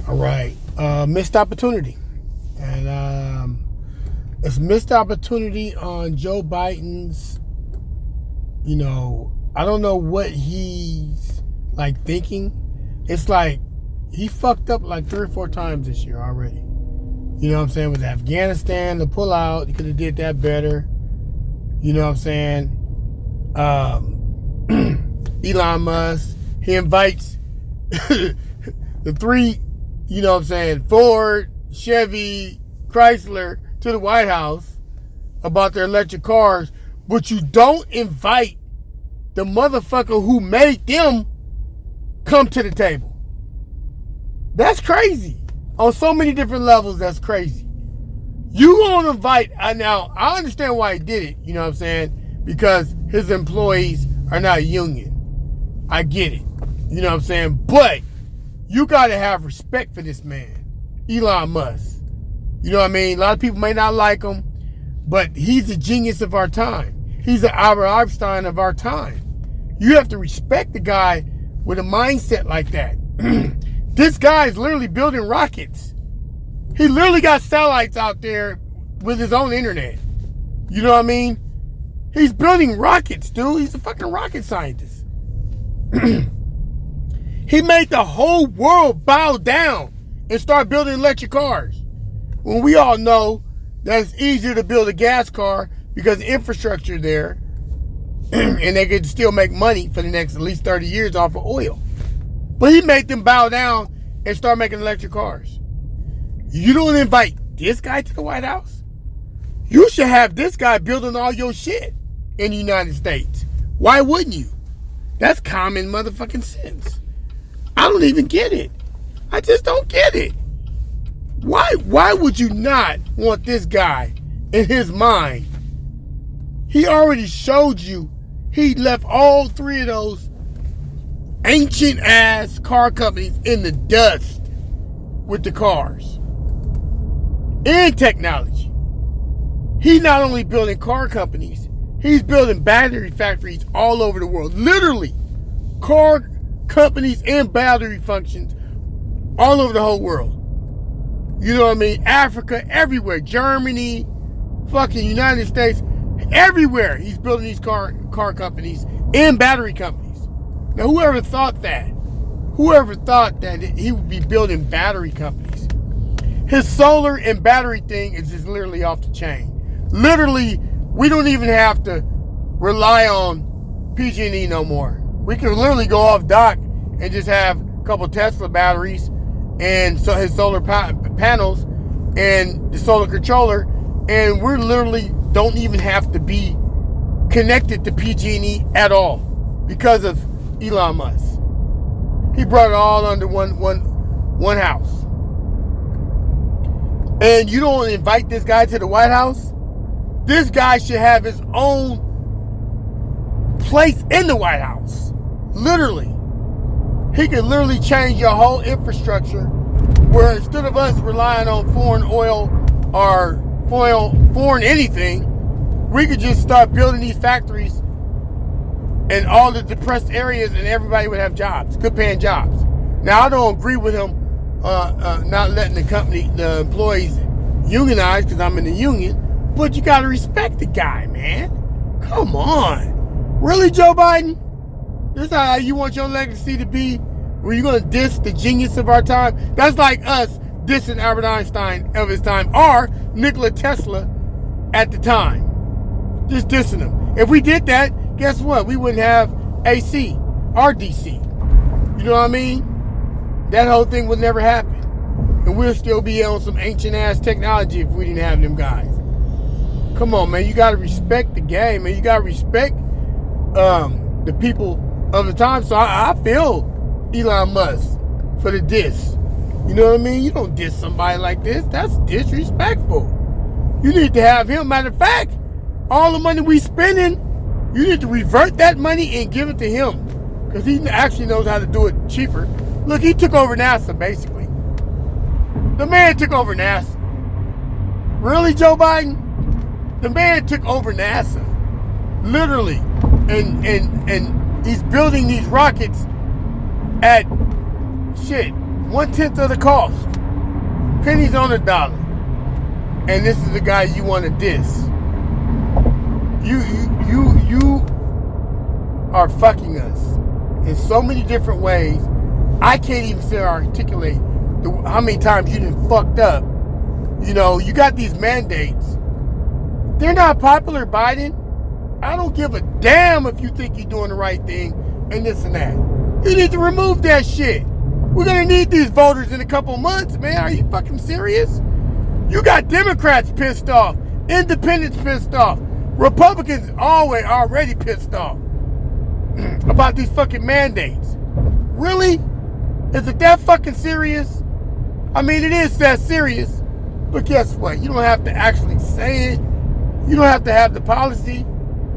All right. Missed opportunity. And it's missed opportunity on Joe Biden's, I don't know what he's like thinking. It's like he fucked up like 3 or 4 times this year already. You know what I'm saying? With Afghanistan, the pullout, he could have did that better. You know what I'm saying? Elon Musk, he invites the 3, Ford, Chevy, Chrysler to the White House about their electric cars, but you don't invite the motherfucker who made them come to the table. That's crazy. On so many different levels, that's crazy. You gonna invite, now, I understand why he did it, you know what I'm saying? Because his employees are not union. I get it. You know what I'm saying? But you gotta have respect for this man, Elon Musk. You know what I mean? A lot of people may not like him, but he's a genius of our time. He's the Albert Einstein of our time. You have to respect the guy with a mindset like that. This guy is literally building rockets. He literally got satellites out there with his own internet. You know what I mean? He's building rockets, dude. He's a fucking rocket scientist. He made the whole world bow down and start building electric cars. When we all know that it's easier to build a gas car because the infrastructure there and they could still make money for the next at least 30 years off of oil. But he made them bow down and start making electric cars. You don't invite this guy to the White House? You should have this guy building all your shit in the United States. Why wouldn't you? That's common motherfucking sense. I don't even get it. I just don't get it. Why would you not want this guy in his mind? He already showed you he left all 3 of those ancient ass car companies in the dust with the cars and technology. He's not only building car companies, he's building battery factories all over the world. Literally, car companies and battery functions all over the whole world. You know what I mean? Africa, everywhere. Germany, fucking United States, everywhere. He's building these car companies and battery companies. Now, whoever thought that? Whoever thought that he would be building battery companies? His solar and battery thing is just literally off the chain. Literally, we don't even have to rely on PG&E no more. We can literally go off dock and just have a couple Tesla batteries and so his solar panels and the solar controller, and we're literally don't even have to be connected to PG&E at all because of Elon Musk. He brought it all under one house. And you don't invite this guy to the White House? This guy should have his own place in the White House. Literally. He could literally change your whole infrastructure where instead of us relying on foreign oil or foreign anything, we could just start building these factories in all the depressed areas and everybody would have jobs, good paying jobs. Now, I don't agree with him not letting the employees unionize because I'm in the union, but you got to respect the guy, man. Come on. Really, Joe Biden? This is how you want your legacy to be? Were you going to diss the genius of our time? That's like us dissing Albert Einstein of his time or Nikola Tesla at the time. Just dissing them. If we did that, guess what? We wouldn't have AC or DC. You know what I mean? That whole thing would never happen. And we'll still be on some ancient ass technology if we didn't have them guys. Come on, man. You got to respect the game, man. You got to respect the people of the time. So I feel Elon Musk for the diss. You know what I mean? You don't diss somebody like this. That's disrespectful. You need to have him. Matter of fact, all the money we spending, you need to revert that money and give it to him. Because he actually knows how to do it cheaper. Look, he took over NASA, basically. The man took over NASA. Really, Joe Biden? The man took over NASA. Literally. And he's building these rockets at, 1/10 of the cost. Pennies on the dollar. And this is the guy you want to diss. You are fucking us in so many different ways. I can't even say or articulate how many times you done fucked up. You know, you got these mandates. They're not popular, Biden. I don't give a damn if you think you're doing the right thing and this and that. You need to remove that shit. We're going to need these voters in a couple months, man. Are you fucking serious? You got Democrats pissed off. Independents pissed off. Republicans already pissed off about these fucking mandates. Really? Is it that fucking serious? I mean, it is that serious. But guess what? You don't have to actually say it. You don't have to have the policy.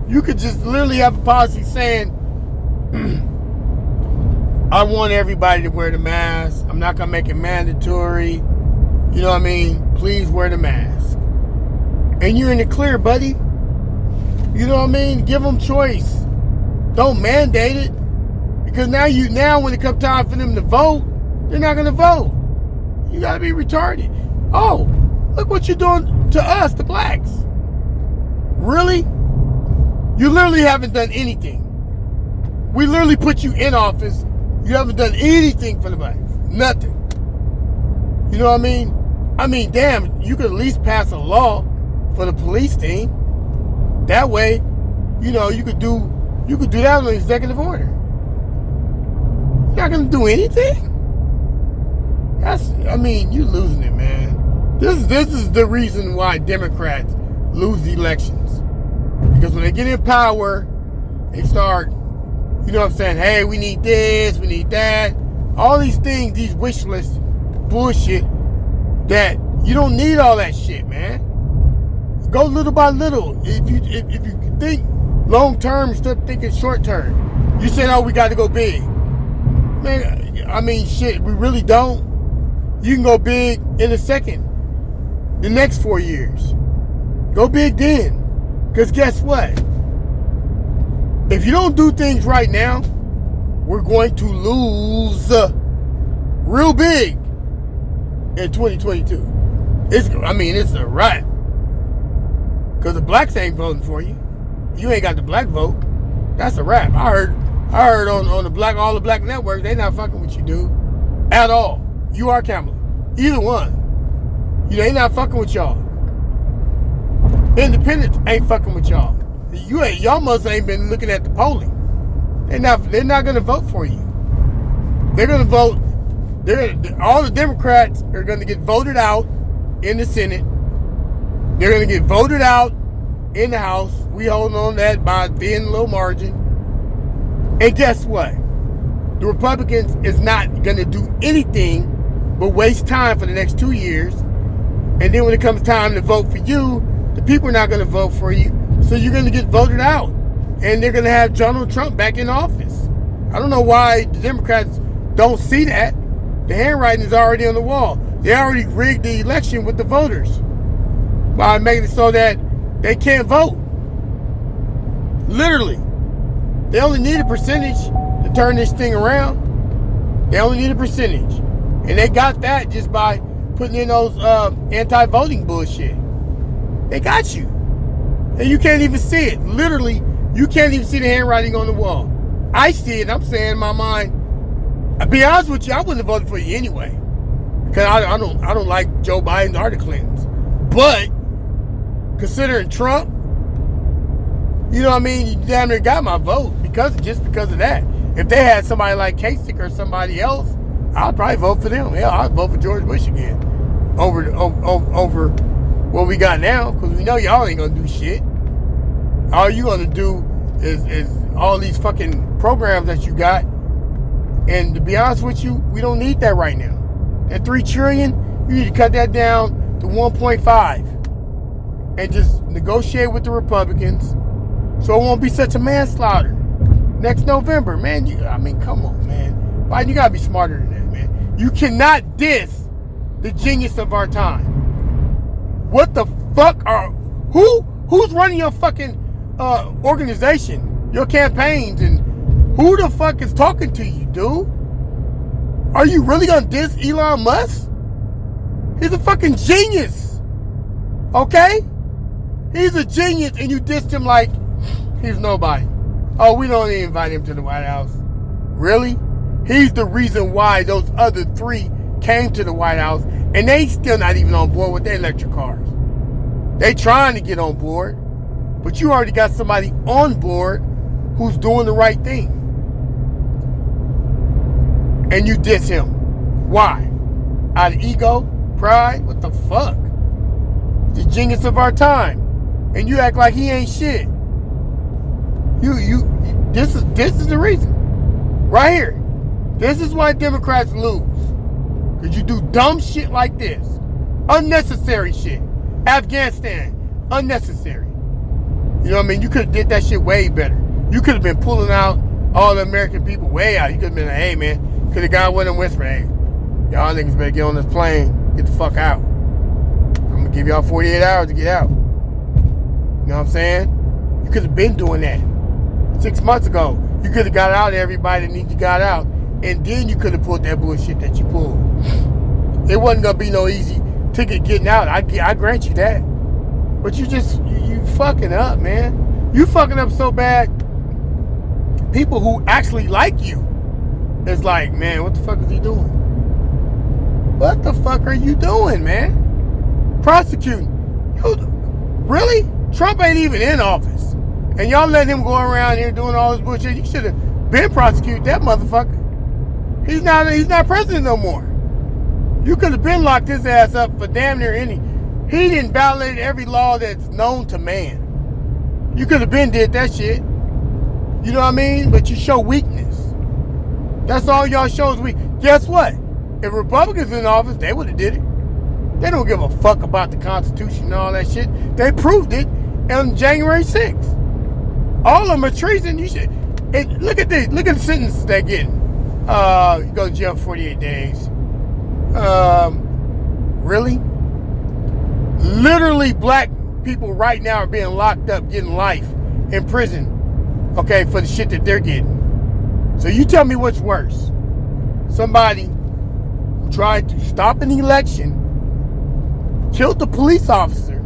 You could just literally have a policy saying, I want everybody to wear the mask. I'm not going to make it mandatory. You know what I mean? Please wear the mask. And you're in the clear, buddy. You know what I mean? Give them choice. Don't mandate it. Because now when it comes time for them to vote, they're not going to vote. You got to be retarded. Oh, look what you're doing to us, the blacks. Really? You literally haven't done anything. We literally put you in office. You haven't done anything for the blacks. Nothing. You know what I mean? I mean, damn, you could at least pass a law for the police team. That way, you know, you could do that on an executive order. You're not gonna do anything? You're losing it, man. This is the reason why Democrats lose elections. Because when they get in power, they start, you know what I'm saying, hey, we need this, we need that. All these things, these wish list bullshit, that you don't need all that shit, man. Go little by little. If you think long term instead of thinking short term. You said, oh, we got to go big. Man, I mean, shit, we really don't. You can go big in a second. The next 4 years. Go big then. Because guess what? If you don't do things right now, we're going to lose real big in 2022. It's a wrap. Because the blacks ain't voting for you. You ain't got the black vote. That's a wrap. I heard on all the black networks, they not fucking with you, dude. At all. You are Kamala. Either one. They not fucking with y'all. Independents ain't fucking with y'all. Y'all must ain't been looking at the polling. They're not gonna vote for you. They're gonna vote. All the Democrats are gonna get voted out in the Senate. They're gonna get voted out in the House. We holding on that by being a little margin. And guess what? The Republicans is not gonna do anything but waste time for the next 2 years. And then when it comes time to vote for you, the people are not going to vote for you. So you're going to get voted out. And they're going to have Donald Trump back in office. I don't know why the Democrats don't see that. The handwriting is already on the wall. They already rigged the election with the voters by making it so that they can't vote. Literally. They only need a percentage to turn this thing around. They only need a percentage. And they got that just by putting in those anti-voting bullshit. They got you. And you can't even see it. Literally, you can't even see the handwriting on the wall. I see it. I'm saying in my mind, I'll be honest with you, I wouldn't have voted for you anyway. Because I don't like Joe Biden or the Clintons. But considering Trump, you know what I mean, you damn near got my vote just because of that. If they had somebody like Kasich or somebody else, I'd probably vote for them. Hell, I'd vote for George Bush again over what we got now, because we know y'all ain't gonna do shit. All you gonna do is all these fucking programs that you got. And to be honest with you, we don't need that right now. That $3 trillion, you need to cut that down to 1.5 and just negotiate with the Republicans so it won't be such a manslaughter next November, man. Come on, man. Biden, you gotta be smarter than that, man. You cannot diss the genius of our time. What the fuck who's running your fucking organization, your campaigns, and who the fuck is talking to you, dude? Are you really gonna diss Elon Musk? He's a fucking genius. Okay? He's a genius and you dissed him like he's nobody. Oh, we don't even invite him to the White House. Really? He's the reason why those other 3 came to the White House and they still not even on board with their electric cars. They trying to get on board, but you already got somebody on board who's doing the right thing. And you diss him. Why? Out of ego? Pride? What the fuck? The genius of our time. And you act like he ain't shit. This is the reason. Right here. This is why Democrats lose. Because you do dumb shit like this. Unnecessary shit. Afghanistan. Unnecessary. You know what I mean? You could have did that shit way better. You could have been pulling out all the American people way out. You could have been like, hey man, could have got with them whispering, hey, y'all niggas better get on this plane, get the fuck out. I'm gonna give y'all 48 hours to get out. You know what I'm saying? You could have been doing that 6 months ago. You could have got out everybody that needs you got out, and then you could have pulled that bullshit that you pulled. It wasn't gonna be no easy ticket getting out. I grant you that. But you fucking up, man. You fucking up so bad. People who actually like you, it's like, man, what the fuck is he doing? What the fuck are you doing, man? Prosecuting. Really? Trump ain't even in office. And y'all let him go around here doing all this bullshit. You should have been prosecuted that motherfucker. He's not president no more. You could have been locked his ass up for damn near any. He didn't violate every law that's known to man. You could have been did that shit. You know what I mean? But you show weakness. That's all y'all show is weak. Guess what? If Republicans in office, they would have did it. They don't give a fuck about the Constitution and all that shit. They proved it on January 6th. All of them are treason. You should look at this. Look at the sentence they're getting. You go to jail for 48 days. Really? Literally, black people right now are being locked up, getting life in prison. Okay, for the shit that they're getting. So you tell me what's worse. Somebody who tried to stop an election, killed the police officer.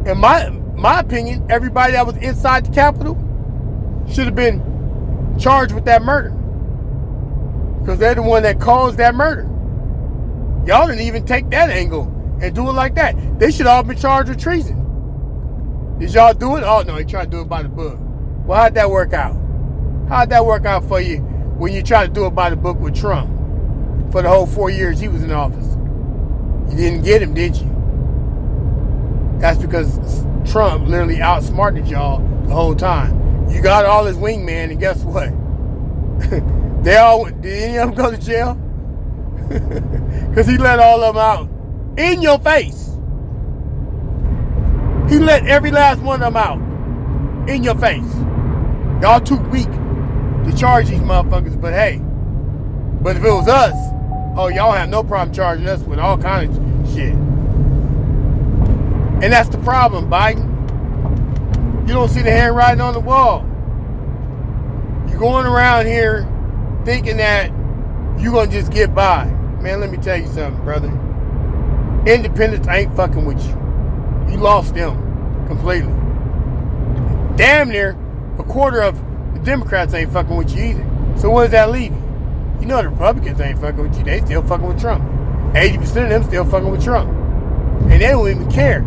In my opinion, everybody that was inside the Capitol should have been charged with that murder. Because they're the one that caused that murder. Y'all didn't even take that angle and do it like that. They should all been charged with treason. Did y'all do it? Oh no, you tried to do it by the book. Well, how'd that work out? How'd that work out for you when you tried to do it by the book with Trump for the whole 4 years he was in office? You didn't get him, did you? That's because Trump literally outsmarted y'all the whole time. You got all his wingman, and guess what? Did any of them go to jail? Because he let all of them out in your face. He let every last one of them out in your face. Y'all too weak to charge these motherfuckers, but hey. But if it was us, oh, y'all have no problem charging us with all kinds of shit. And that's the problem, Biden. You don't see the handwriting on the wall. You're going around here thinking that you're going to just get by. Man, let me tell you something, brother. Independents ain't fucking with you. You lost them completely. Damn near a quarter of the Democrats ain't fucking with you either. So what does that leave you? You know the Republicans ain't fucking with you. They still fucking with Trump. 80% of them still fucking with Trump. And they don't even care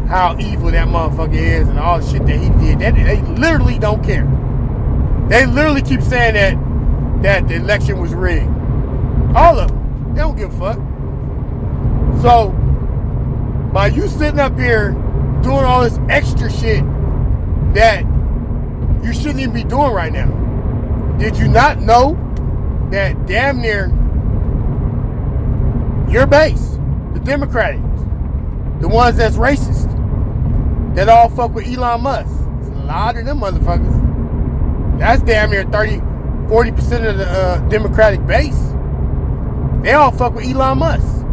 how evil that motherfucker is and all the shit that he did. They literally don't care. They literally keep saying that the election was rigged. All of them. They don't give a fuck. So, by you sitting up here doing all this extra shit that you shouldn't even be doing right now, did you not know that damn near your base, the Democrats, the ones that's racist, that all fuck with Elon Musk, it's a lot of them motherfuckers. That's damn near 40% of the Democratic base. They all fuck with Elon Musk.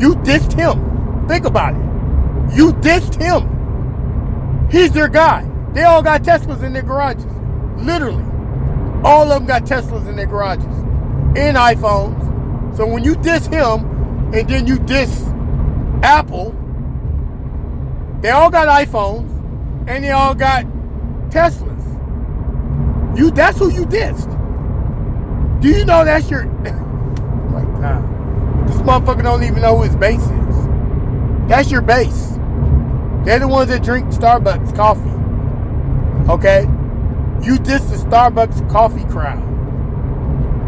You dissed him. Think about it. You dissed him. He's their guy. They all got Teslas in their garages. Literally. All of them got Teslas in their garages. and iPhones. So when you diss him and then you diss Apple, they all got iPhones and they all got Teslas. That's who you dissed. Do you know that's your... My God. This motherfucker don't even know who his base is. That's your base. They're the ones that drink Starbucks coffee. Okay? You dissed the Starbucks coffee crowd.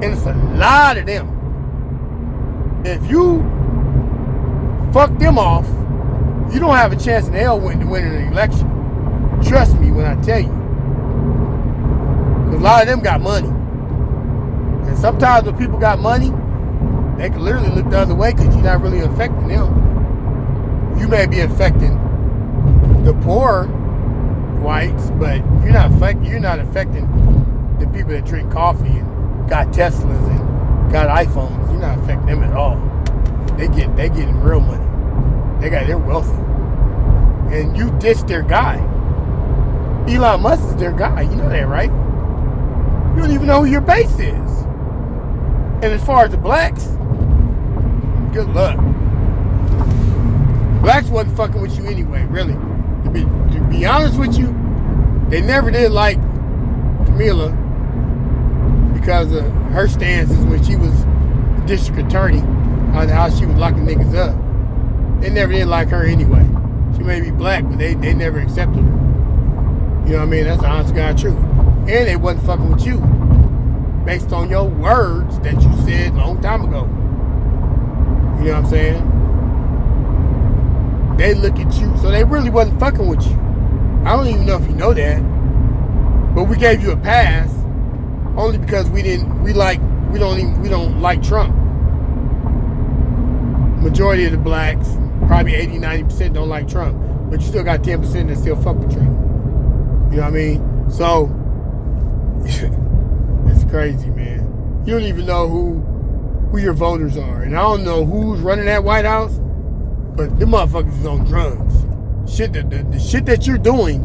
And it's a lot of them. If you fuck them off, you don't have a chance in hell winning an election. Trust me when I tell you. A lot of them got money. And sometimes when people got money, they can literally look the other way because you're not really affecting them. You may be affecting the poor whites, but you're not affecting the people that drink coffee and got Teslas and got iPhones. You're not affecting them at all. They getting real money. They're wealthy. And you diss their guy. Elon Musk is their guy. You know that, right? You don't even know who your base is. And as far as the blacks, good luck. Blacks wasn't fucking with you anyway, really. To be honest with you, they never did like Camila because of her stances when she was district attorney, on how she was locking niggas up. They never did like her anyway. She may be black, but they never accepted her. You know what I mean? That's the honest to God truth. And they wasn't fucking with you based on your words that you said a long time ago. You know what I'm saying? They look at you, so they really wasn't fucking with you. I don't even know if you know that, but we gave you a pass only because we don't like Trump. Majority of the blacks, probably 80-90% don't like Trump, but you still got 10% that still fuck with Trump. You know what I mean? So it's crazy, man. You don't even know who your voters are, and I don't know who's running that White House. But them motherfuckers is on drugs. The shit that you're doing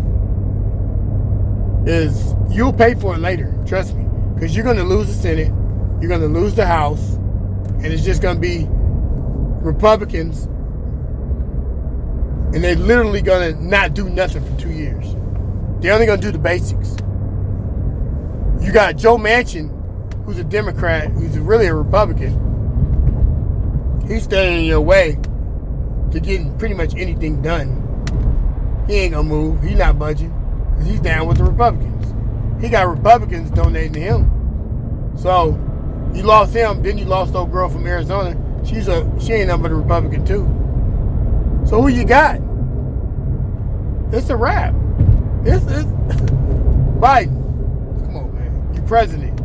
is, you'll pay for it later. Trust me. Because you're going to lose the Senate. You're going to lose the House. And it's just going to be Republicans. And they're literally going to not do nothing for 2 years. They're only going to do the basics. You got Joe Manchin, who's a Democrat, who's really a Republican. He's standing in your way to getting pretty much anything done. He ain't gonna move. He's not budging. Cause he's down with the Republicans. He got Republicans donating to him. So you lost him. Then you lost old girl from Arizona. She ain't nothing but a Republican too. So who you got? It's a wrap. It's Biden. Come on, man. You president.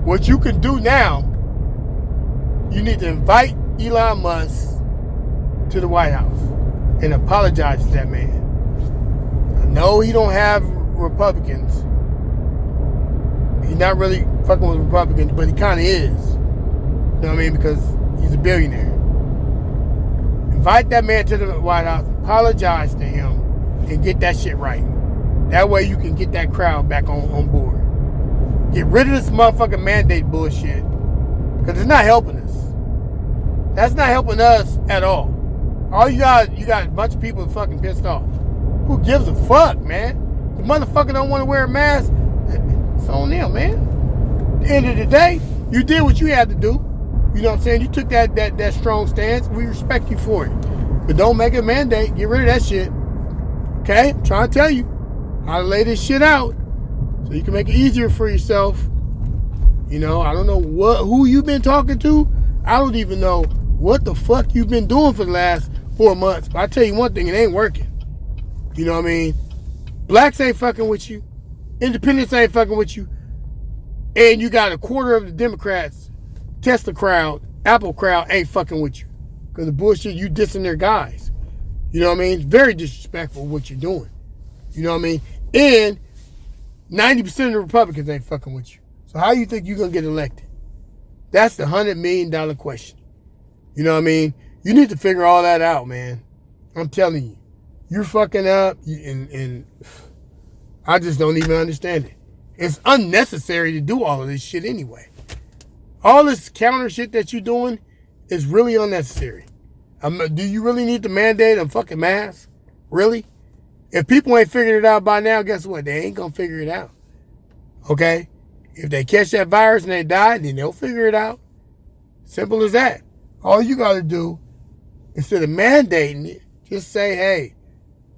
What you can do now, you need to invite Elon Musk to the White House and apologize to that man. I know he don't have Republicans. He's not really fucking with Republicans, but he kind of is. You know what I mean? Because he's a billionaire. Invite that man to the White House, apologize to him, and get that shit right. That way you can get that crowd back on board. Get rid of this motherfucking mandate bullshit. Because it's not helping us. That's not helping us at all. All you got a bunch of people fucking pissed off. Who gives a fuck, man? The motherfucker don't want to wear a mask. It's on them, man. At the end of the day, you did what you had to do. You know what I'm saying? You took that strong stance. We respect you for it. But don't make a mandate. Get rid of that shit. Okay? I'm trying to tell you how to lay this shit out so you can make it easier for yourself. You know, I don't know who you've been talking to. I don't even know what the fuck you've been doing for the last 4 months. But I tell you one thing, it ain't working. You know what I mean? Blacks ain't fucking with you. Independents ain't fucking with you. And you got a quarter of the Democrats, Tesla crowd, Apple crowd ain't fucking with you. Because the bullshit, you dissing their guys. You know what I mean? It's very disrespectful what you're doing. You know what I mean? And 90% of the Republicans ain't fucking with you. So how you think you're going to get elected? That's the $100 million question. You know what I mean? You need to figure all that out, man. I'm telling you. You're fucking up, and I just don't even understand it. It's unnecessary to do all of this shit anyway. All this counter shit that you're doing is really unnecessary. Do you really need to mandate a fucking mask? Really? If people ain't figured it out by now, guess what? They ain't gonna figure it out. Okay? If they catch that virus and they die, then they'll figure it out. Simple as that. All you gotta do, instead of mandating it, just say, hey,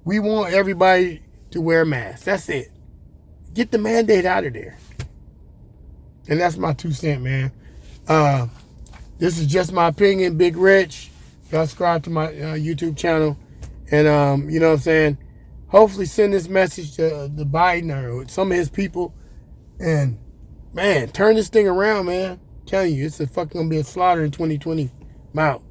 we want everybody to wear a mask. That's it. Get the mandate out of there. And that's my 2 cents, man. This is just my opinion, Big Rich. Y'all subscribe to my YouTube channel. And, you know what I'm saying? Hopefully send this message to Biden or some of his people. And, man, turn this thing around, man. I'm telling you, it's fucking going to be a slaughter in 2020. I'm out.